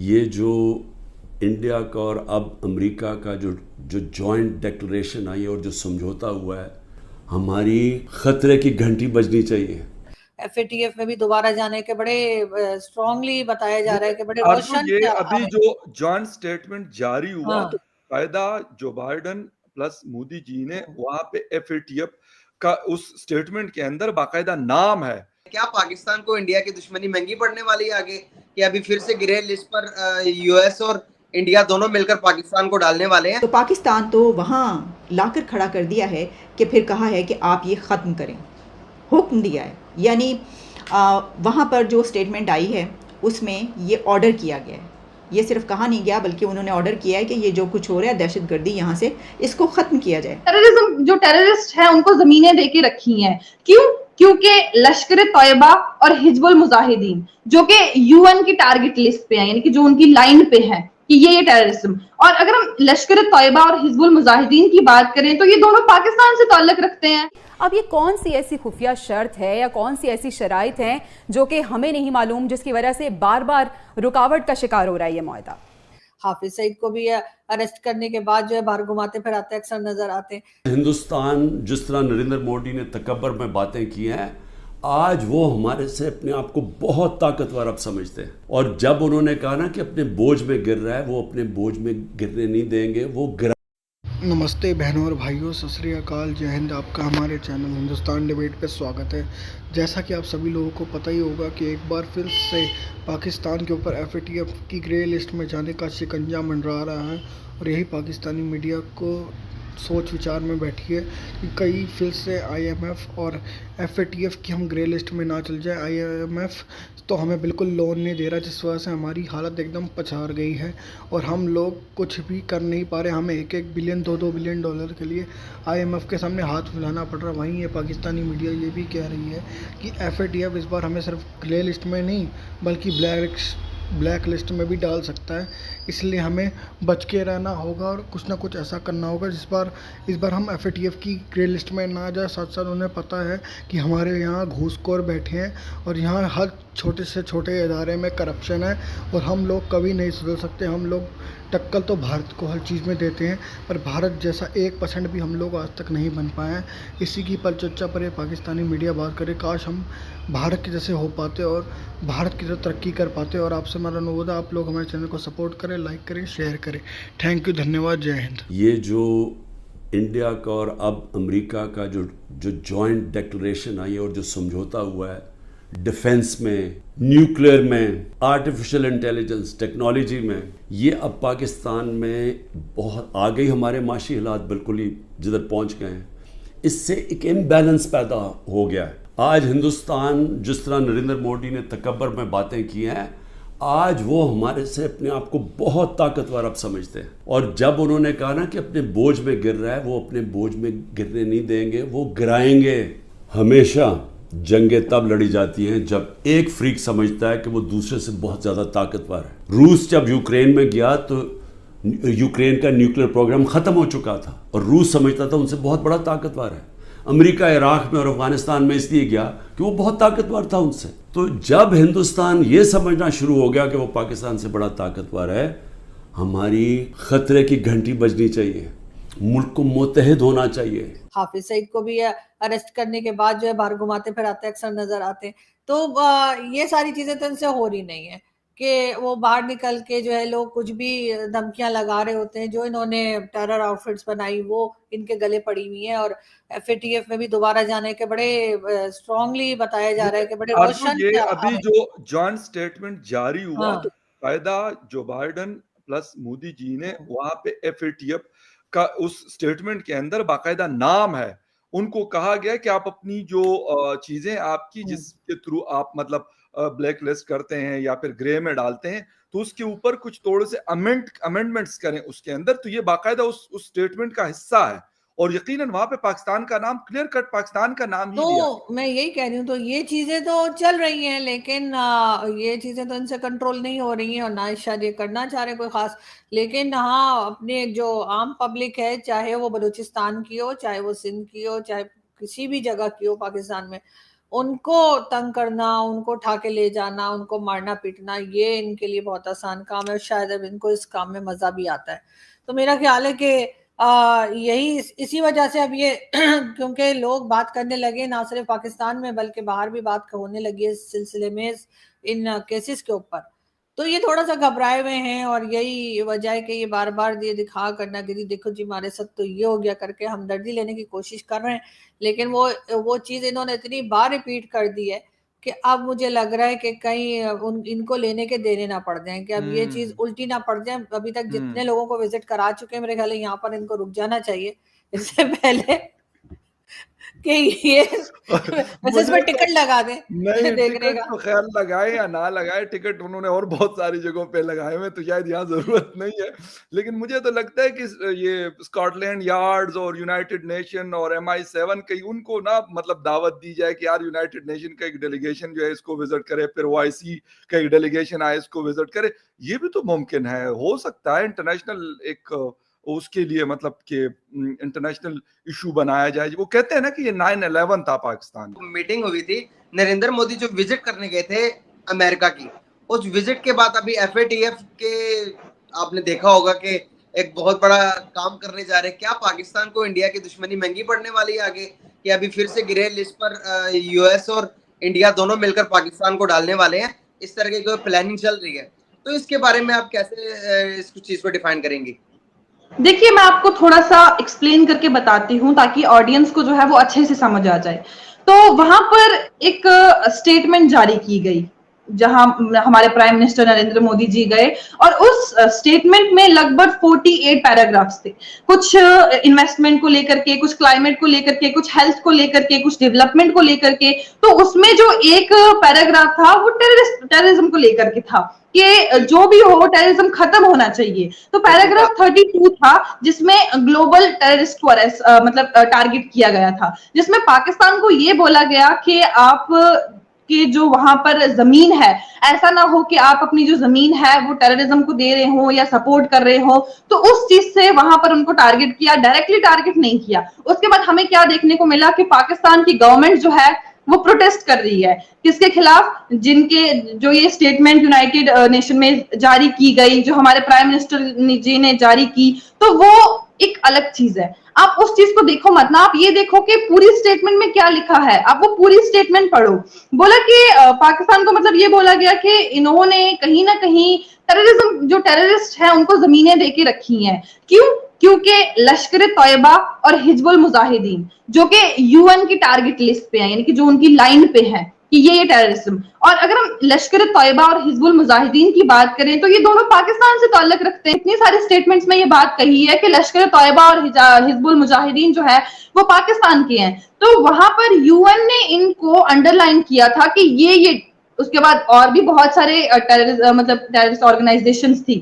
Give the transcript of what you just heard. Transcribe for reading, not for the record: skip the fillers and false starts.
ये जो इंडिया का और अब अमेरिका का जो जो जॉइंट डिक्लेरेशन आई है और जो समझौता हुआ है, हमारी खतरे की घंटी बजनी चाहिए। एफएटीएफ में भी दोबारा जाने के बड़े स्ट्रांगली बताया जा रहा है कि बड़े आरजू, रोशन ये अभी हमें। जो जॉइंट स्टेटमेंट जारी हुआ हाँ तो कायदा जो बाइडन प्लस मोदी जी ने वहां पे एफएटीएफ का उस स्टेटमेंट के अंदर बाकायदा नाम है। क्या पाकिस्तान को इंडिया की दुश्मनी महंगी पड़ने वाली है आगे, कि अभी फिर से ग्रे लिस्ट पर यूएस और इंडिया दोनों मिलकर पाकिस्तान को डालने वाले हैं? तो पाकिस्तान तो वहाँ लाकर खड़ा कर दिया है कि फिर कहा है कि आप ये ख़त्म करें, हुक्म दिया है। यानी वहाँ पर जो स्टेटमेंट आई है उसमें ये ऑर्डर किया गया है। ये सिर्फ कहा नहीं गया बल्कि उन्होंने ऑर्डर किया है कि ये जो कुछ हो रहा है दहशतगर्दी यहाँ से इसको ख़त्म किया जाए। टेररिज्म, जो टेररिस्ट है उनको ज़मीनें देके रखी हैं। क्यों? क्योंकि लश्कर तैयबा और हिजबुल मुजाहिदीन जो कि यूएन की टारगेट लिस्ट पे हैं, यानी कि जो उनकी लाइन पे है कि ये टेररिज्म। और अगर हम लश्कर तैयबा और हिजबुल मुजाहिदीन की बात करें तो ये दोनों पाकिस्तान से ताल्लुक रखते हैं। अब ये कौन सी ऐसी खुफिया शर्त है या कौन सी ऐसी शराइत हैं जो कि हमें नहीं मालूम, जिसकी वजह से बार बार रुकावट का शिकार हो रहा है ये मुआहदा? हाफिज सईद को भी अरेस्ट करने के बाद जो है बाहर घुमाते फिराते अक्सर नजर आते हैं। हिंदुस्तान जिस तरह नरेंद्र मोदी ने तकब्बर में बातें की हैं, आज वो हमारे से अपने आप को बहुत ताकतवर अब समझते हैं। और जब उन्होंने कहा ना कि अपने बोझ में गिर रहा है, वो अपने बोझ में गिरने नहीं देंगे, वो गिरा। नमस्ते बहनों और भाइयों, सत श्री अकाल, जय हिंद। आपका हमारे चैनल हिंदुस्तान डिबेट पे स्वागत है। जैसा कि आप सभी लोगों को पता ही होगा कि एक बार फिर से पाकिस्तान के ऊपर एफएटीएफ की ग्रे लिस्ट में जाने का शिकंजा मंडरा रहा है और यही पाकिस्तानी मीडिया को सोच विचार में बैठी है कि कई फिर से आईएमएफ और एफएटीएफ की हम ग्रे लिस्ट में ना चल जाए। आईएमएफ तो हमें बिल्कुल लोन नहीं दे रहा, जिस वजह से हमारी हालत एकदम पछाड़ गई है और हम लोग कुछ भी कर नहीं पा रहे। हमें एक एक बिलियन, दो दो बिलियन डॉलर के लिए आईएमएफ के सामने हाथ फैलाना पड़ रहा। वहीं ये पाकिस्तानी मीडिया ये भी कह रही है कि एफएटीएफ इस बार हमें सिर्फ ग्रे लिस्ट में नहीं बल्कि ब्लैक लिस्ट में भी डाल सकता है, इसलिए हमें बच के रहना होगा और कुछ ना कुछ ऐसा करना होगा इस बार हम एफएटीएफ की ग्रे लिस्ट में ना जाए। साथ साथ उन्हें पता है कि हमारे यहाँ घूसखोर बैठे हैं और यहाँ हर छोटे से छोटे इदारे में करप्शन है और हम लोग कभी नहीं सुधर सकते। हम लोग टक्कर तो भारत को हर चीज़ में देते हैं, पर भारत जैसा 1% भी हम लोग आज तक नहीं बन पाए हैं। इसी की परिचर्चा पर ये पाकिस्तानी मीडिया बात करे। काश हम भारत के जैसे हो पाते और भारत की तरह तरक्की कर पाते। और आपसे हमारा अनुरोध है, आप लोग हमारे चैनल को सपोर्ट करें, लाइक करें, शेयर करें। थैंक यू, धन्यवाद, जय हिंद। ये जो इंडिया का और अब अमेरिका का जो जो जॉइंट डिक्लेरेशन आई है और जो समझौता हुआ है डिफेंस में, न्यूक्लियर में, आर्टिफिशियल इंटेलिजेंस टेक्नोलॉजी में, ये अब पाकिस्तान में बहुत आ गई। हमारे माशी हालात बिल्कुल ही जिधर पहुंच गए हैं, इससे एक इम्बैलेंस पैदा हो गया है। आज हिंदुस्तान जिस तरह नरेंद्र मोदी ने तकब्बर में बातें की हैं, आज वो हमारे से अपने आप को बहुत ताकतवर अब समझते हैं। और जब उन्होंने कहा ना कि अपने बोझ में गिर रहा है, वो अपने बोझ में गिरने नहीं देंगे, वो गिराएंगे। हमेशा जंगें तब लड़ी जाती हैं जब एक फ्रीक समझता है कि वो दूसरे से बहुत ज़्यादा ताकतवर है। रूस जब यूक्रेन में गया तो यूक्रेन का न्यूक्लियर प्रोग्राम ख़त्म हो चुका था और रूस समझता था उनसे बहुत बड़ा ताकतवर है। अमेरिका इराक में और अफगानिस्तान में इसलिए गया कि वो बहुत ताकतवर था उनसे। तो जब हिंदुस्तान ये समझना शुरू हो गया कि वो पाकिस्तान से बड़ा ताकतवर है, हमारी खतरे की घंटी बजनी चाहिए, मुल्क को मुत्तहिद होना चाहिए। हाफिज सईद को भी अरेस्ट करने के बाद जो है बाहर घुमाते फिराते अक्सर नजर आते हैं। तो ये सारी चीजें तो इनसे हो रही नहीं है कि वो बाहर निकल के जो है लोग कुछ भी धमकियां लगा रहे होते हैं। जो इन्होंने टेरर आउटफिट्स बनाई वो इनके गले पड़ी हुई है और एफएटीएफ में भी दोबारा जाने के बड़े स्ट्रांगली बताया जा रहा है कि बड़े रोशन ये अभी जो जॉइंट स्टेटमेंट जारी हुआ तो कायदा जो बाइडन प्लस मोदी जी ने वहां पे एफएटीएफ का उस स्टेटमेंट के अंदर बाकायदा नाम है। उनको कहा गया कि आप अपनी जो चीजें आपकी जिसके थ्रू आप मतलब ब्लैक लिस्ट करते हैं या फिर ग्रे में डालते हैं, तो उसके ऊपर कुछ थोड़े से अमेंडमेंट्स करें उसके अंदर। तो ये बाकायदा उस स्टेटमेंट का हिस्सा है और यकीनन वहां पे पाकिस्तान का नाम क्लियर कट पाकिस्तान का नाम ही लिया। तो मैं यही कह रही हूँ, तो ये चीजें तो चल रही हैं लेकिन ये चीजें तो इनसे कंट्रोल नहीं हो रही हैं और ना शायद ये करना चाह रहे कोई खास। लेकिन हाँ, अपने जो आम पब्लिक है, चाहे वो बलूचिस्तान की हो, चाहे वो सिंध की हो, चाहे किसी भी जगह की हो पाकिस्तान में, उनको तंग करना, उनको उठा के ले जाना, उनको मारना पीटना, ये इनके लिए बहुत आसान काम है और शायद अब इनको इस काम में मजा भी आता है। तो मेरा ख्याल है कि यही इसी वजह से अब ये क्योंकि लोग बात करने लगे ना सिर्फ पाकिस्तान में बल्कि बाहर भी बात होने लगी है इस सिलसिले में इन केसेस के ऊपर, तो ये थोड़ा सा घबराए हुए हैं और यही वजह है कि ये बार बार ये दिखा करना कि देखो जी हमारे साथ तो ये हो गया करके हमदर्दी लेने की कोशिश कर रहे हैं, लेकिन वो चीज इन्होंने इतनी बार रिपीट कर दी है कि अब मुझे लग रहा है कि कहीं इनको लेने के देने ना पड़ जाए, कि अब ये चीज उल्टी ना पड़ जाए। अभी तक जितने लोगों को विजिट करा चुके हैं मेरे ख्याल है यहाँ पर इनको रुक जाना चाहिए इससे पहले कि ये बस इसमें टिकट लगा दें नहीं, देखने टिकट का। तो खैर लगाए या ना लगाए, टिकट उन्होंने और बहुत सारी जगहों पे लगाए हुए, तो शायद यहाँ जरूरत नहीं है। लेकिन मुझे तो लगता है कि ये स्कॉटलैंड यार्ड्स और यूनाइटेड नेशन और MI7 कहीं उनको ना मतलब दावत दी जाए कि यार यूनाइटेड नेशन का एक डेलीगेशन जो है इसको विजिट करे, फिर OIC का एक डेलीगेशन आए इसको विजिट करे, ये भी तो मुमकिन है, हो सकता है इंटरनेशनल एक उसके लिए मतलब कि इंटरनेशनल इशू बनाया जाए। वो कहते हैं ना कि ये 9/11 था पाकिस्तान में। मीटिंग हुई थी, नरेंद्र मोदी जो विजिट करने गए थे अमेरिका की, उस विजिट के बाद अभी FATF के आपने देखा होगा कि एक बहुत बड़ा काम करने जा रहे हैं। क्या पाकिस्तान को इंडिया की दुश्मनी महंगी पड़ने वाली है आगे, कि अभी फिर से ग्रे लिस्ट पर US और इंडिया दोनों मिलकर पाकिस्तान को डालने वाले हैं, इस तरह की कोई प्लानिंग चल रही है? तो इसके बारे में आप कैसे इस चीज को डिफाइन करेंगे? देखिए, मैं आपको थोड़ा सा एक्सप्लेन करके बताती हूँ ताकि ऑडियंस को जो है वो अच्छे से समझ आ जाए। तो वहां पर एक स्टेटमेंट जारी की गई जहां हमारे प्राइम मिनिस्टर नरेंद्र मोदी जी गए और उस स्टेटमेंट में लगभग 48 पैराग्राफ्स थे। कुछ इन्वेस्टमेंट को लेकर के, कुछ क्लाइमेट को लेकर के, कुछ हेल्थ को लेकर के, कुछ डेवलपमेंट को लेकर के। तो उसमें जो एक पैराग्राफ था वो टेररिज्म को लेकर के था कि जो भी हो टेररिज्म खत्म होना चाहिए। तो पैराग्राफ 32 था जिसमें ग्लोबल टेररिस्ट मतलब टारगेट किया गया था, जिसमें पाकिस्तान को ये बोला गया कि आप कि जो वहां पर जमीन है, ऐसा ना हो कि आप अपनी जो जमीन है वो टेररिज्म को दे रहे हो या सपोर्ट कर रहे हो। तो उस चीज से वहां पर उनको टारगेट किया, डायरेक्टली टारगेट नहीं किया। उसके बाद हमें क्या देखने को मिला कि पाकिस्तान की गवर्नमेंट जो है वो प्रोटेस्ट कर रही है किसके खिलाफ, जिनके जो ये स्टेटमेंट यूनाइटेड नेशन में जारी की गई, जो हमारे प्राइम मिनिस्टर जी ने जारी की, तो वो एक अलग चीज है। आप उस चीज को देखो मत ना, आप ये देखो कि पूरी स्टेटमेंट में क्या लिखा है, आप वो पूरी स्टेटमेंट पढ़ो। बोला कि पाकिस्तान को मतलब ये बोला गया कि इन्होंने कहीं ना कहीं टेररिज्म, जो टेररिस्ट है उनको जमीनें देके रखी हैं। क्यों? क्योंकि लश्कर तैयबा और हिजबुल मुजाहिदीन जो कि UN की टारगेट लिस्ट पे है, यानी कि जो उनकी लाइन पे है कि ये टेररिज्म। और अगर हम लश्कर तैयबा और हिजबुल मुजाहिदीन की बात करें तो ये दोनों पाकिस्तान से ताल्लुक रखते हैं। इतनी सारी स्टेटमेंट्स में ये बात कही है कि लश्कर तैयबा और हिजबुल मुजाहिदीन जो है वो पाकिस्तान के हैं। तो वहां पर UN ने इनको अंडरलाइन किया था कि ये उसके बाद और भी बहुत सारे टेररिस्ट ऑर्गेनाइजेशंस थी